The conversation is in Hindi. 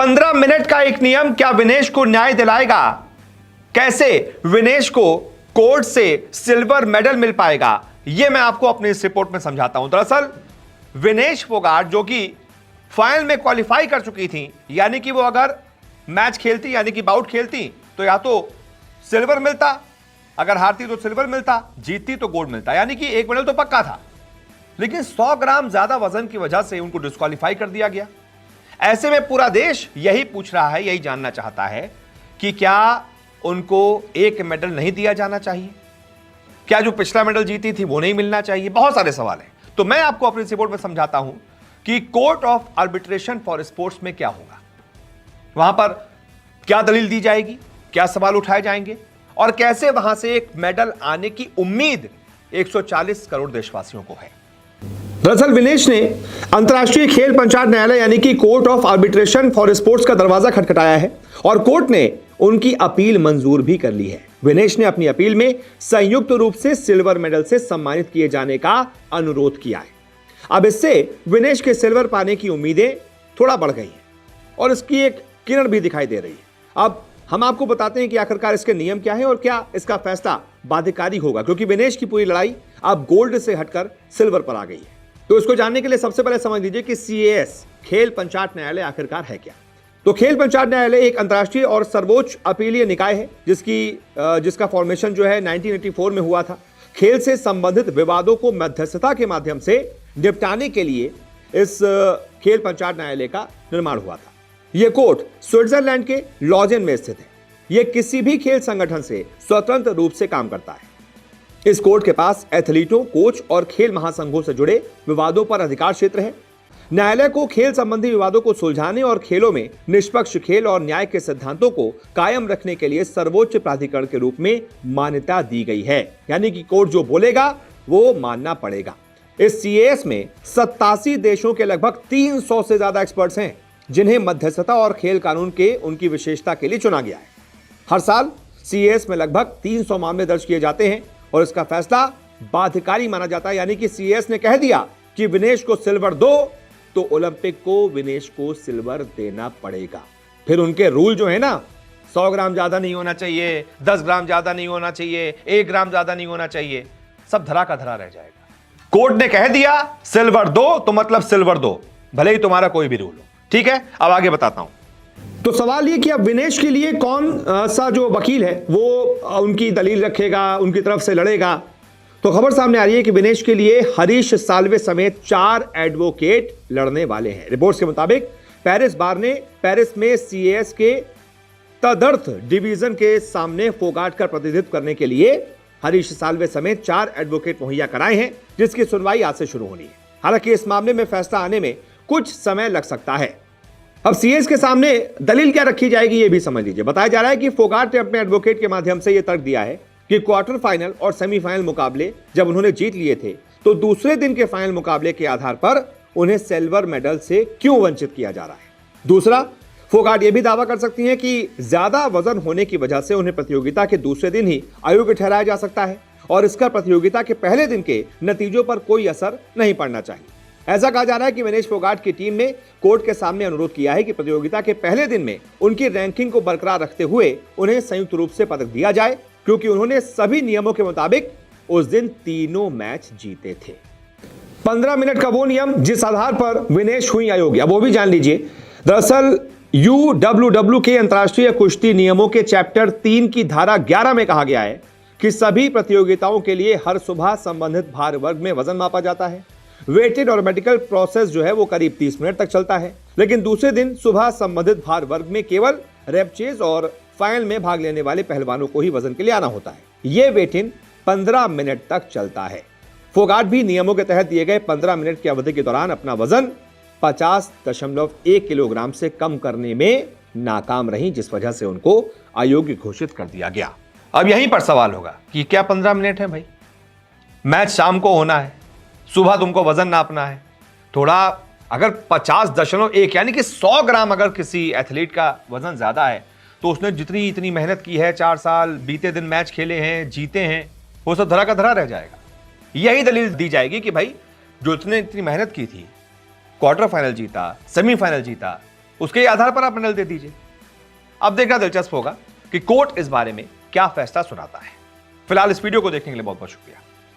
15 मिनट का एक नियम क्या विनेश को न्याय दिलाएगा? कैसे विनेश को कोर्ट से सिल्वर मेडल मिल पाएगा, यह मैं आपको अपनी इस रिपोर्ट में समझाता हूं। दरअसल विनेश फोगाट जो कि फाइनल में क्वालिफाई कर चुकी थी, यानी कि वो अगर मैच खेलती यानी कि बाउट खेलती तो या तो सिल्वर मिलता, अगर हारती तो सिल्वर मिलता, जीतती तो गोल्ड मिलता, यानी कि एक मेडल तो पक्का था। लेकिन 100 ग्राम ज्यादा वजन की वजह से उनको डिस्क्वालीफाई कर दिया गया। ऐसे में पूरा देश यही पूछ रहा है, यही जानना चाहता है कि क्या उनको एक मेडल नहीं दिया जाना चाहिए? क्या जो पिछला मेडल जीती थी वो नहीं मिलना चाहिए? बहुत सारे सवाल हैं। तो मैं आपको अपनी रिपोर्ट में समझाता हूं कि court of arbitration for sports में क्या होगा, वहां पर क्या दलील दी जाएगी, क्या सवाल उठाए जाएंगे और कैसे वहां से एक मेडल आने की उम्मीद 140 करोड़ देशवासियों को है। दरअसल विनेश ने अंतर्राष्ट्रीय खेल पंचायत न्यायालय यानी कि court of arbitration for sports का दरवाजा खटखटाया है और कोर्ट ने उनकी अपील मंजूर भी कर ली है। विनेश ने अपनी अपील में संयुक्त रूप से सिल्वर मेडल से सम्मानित किए जाने का अनुरोध किया है। अब इससे विनेश के सिल्वर पाने की उम्मीदें थोड़ा बढ़ गई हैं और इसकी एक किरण भी दिखाई दे रही है। अब हम आपको बताते हैं कि आखिरकार इसके नियम क्या है और क्या इसका फैसला बाध्यकारी होगा, क्योंकि विनेश की पूरी लड़ाई अब गोल्ड से हटकर सिल्वर पर आ गई है। तो इसको जानने के लिए सबसे पहले समझ लीजिए कि CAS खेल पंचायत न्यायालय आखिरकार है क्या। तो खेल पंचायत न्यायालय एक अंतर्राष्ट्रीय और सर्वोच्च अपीलीय निकाय है जिसका फॉर्मेशन जो है 1984 में हुआ था। खेल से संबंधित विवादों को मध्यस्थता के माध्यम से निपटाने के लिए इस खेल पंचायत न्यायालय का निर्माण हुआ था। यह कोर्ट स्विट्जरलैंड के लॉजेन में स्थित है। यह किसी भी खेल संगठन से स्वतंत्र रूप से काम करता है। इस कोर्ट के पास एथलीटों, कोच और खेल महासंघों से जुड़े विवादों पर अधिकार क्षेत्र है। न्यायालय को खेल संबंधी विवादों को सुलझाने और खेलों में निष्पक्ष खेल और न्याय के सिद्धांतों को कायम रखने के लिए सर्वोच्च प्राधिकरण के रूप में मान्यता दी गई है, यानी कि कोर्ट जो बोलेगा वो मानना पड़ेगा। इस CAS में 87 देशों के लगभग 300 से ज्यादा एक्सपर्ट्स हैं, जिन्हें मध्यस्थता और खेल कानून के उनकी विशेषता के लिए चुना गया है। हर साल CAS में लगभग 300 मामले दर्ज किए जाते हैं और इसका फैसला बाध्यकारी माना जाता है, यानी कि CAS ने कह दिया कि विनेश को सिल्वर दो तो ओलंपिक को विनेश को सिल्वर देना पड़ेगा। फिर उनके रूल जो है ना, 100 ग्राम ज्यादा नहीं होना चाहिए, 10 ग्राम ज्यादा नहीं होना चाहिए, 1 ग्राम ज्यादा नहीं होना चाहिए, सब धरा का धरा रह जाएगा। कोर्ट ने कह दिया सिल्वर दो तो मतलब सिल्वर दो, भले ही तुम्हारा कोई भी रूल हो। ठीक है, अब आगे बताता हूं। तो सवाल ये कि अब विनेश के लिए कौन सा जो वकील है वो उनकी दलील रखेगा, उनकी तरफ से लड़ेगा। तो खबर सामने आ रही है कि विनेश के लिए हरीश साल्वे समेत 4 एडवोकेट लड़ने वाले हैं। रिपोर्ट्स के मुताबिक पेरिस बार ने पेरिस में CAS के तदर्थ डिवीजन के सामने फोगाट का प्रतिनिधित्व करने के लिए हरीश साल्वे समेत 4 एडवोकेट मुहैया कराए हैं, जिसकी सुनवाई आज से शुरू होनी है। हालांकि इस मामले में फैसला आने में कुछ समय लग सकता है। अब CAS के सामने दलील क्या रखी जाएगी ये भी समझ लीजिए। बताया जा रहा है कि फोगाट ने अपने एडवोकेट के माध्यम से यह तर्क दिया है कि क्वार्टर फाइनल और सेमीफाइनल मुकाबले जब उन्होंने जीत लिए थे तो दूसरे दिन के फाइनल मुकाबले के आधार पर उन्हें सिल्वर मेडल से क्यों वंचित किया जा रहा है। दूसरा, फोगाट यह भी दावा कर सकती हैं कि ज्यादा वजन होने की वजह से उन्हें प्रतियोगिता के दूसरे दिन ही अयोग्य ठहराया जा सकता है और इसका प्रतियोगिता के पहले दिन के नतीजों पर कोई असर नहीं पड़ना चाहिए। ऐसा कहा जा रहा है कि विनेश फोगाट की टीम ने कोर्ट के सामने अनुरोध किया है कि प्रतियोगिता के पहले दिन में उनकी रैंकिंग को बरकरार रखते हुए उन्हें संयुक्त रूप से पदक दिया जाए, क्योंकि उन्होंने सभी नियमों के मुताबिक उस दिन तीनों मैच जीते थे। 15 मिनट का वो नियम जिस आधार पर विनेश हुई अयोग्य, वो भी जान लीजिए। दरअसल UWW के अंतर्राष्ट्रीय कुश्ती नियमों के चैप्टर 3 की धारा 11 में कहा गया है कि सभी प्रतियोगिताओं के लिए हर सुबह संबंधित भार वर्ग में वजन मापा जाता है। वेटेड और मेडिकल प्रोसेस जो है वो करीब 30 मिनट तक चलता है, लेकिन दूसरे दिन सुबह संबंधित भार वर्ग में केवल रेपचेज और फाइनल में भाग लेने वाले पहलवानों को ही वजन के लिए आना होता है। यह वेट इन 15 मिनट तक चलता है। फोगाट भी नियमों के तहत दिए गए 15 मिनट की अवधि के दौरान अपना वजन 50.1 किलोग्राम से कम करने में नाकाम रही, जिस वजह से उनको अयोग्य घोषित कर दिया गया। अब यहीं पर सवाल होगा कि क्या 15 मिनट है भाई? मैच शाम को होना है, सुबह तुमको वजन नापना है। थोड़ा अगर 50.1 यानी कि 100 ग्राम अगर किसी एथलीट का वजन ज्यादा है तो उसने जितनी इतनी मेहनत की है, 4 साल बीते दिन मैच खेले हैं, जीते हैं, वो सब धरा का धरा रह जाएगा। यही दलील दी जाएगी कि भाई जो उसने इतनी मेहनत की थी, क्वार्टर फाइनल जीता, सेमीफाइनल जीता, उसके आधार पर आप मेडल दे दीजिए। अब देखना दिलचस्प होगा कि कोर्ट इस बारे में क्या फैसला सुनाता है। फिलहाल इस वीडियो को देखने के लिए बहुत बहुत शुक्रिया।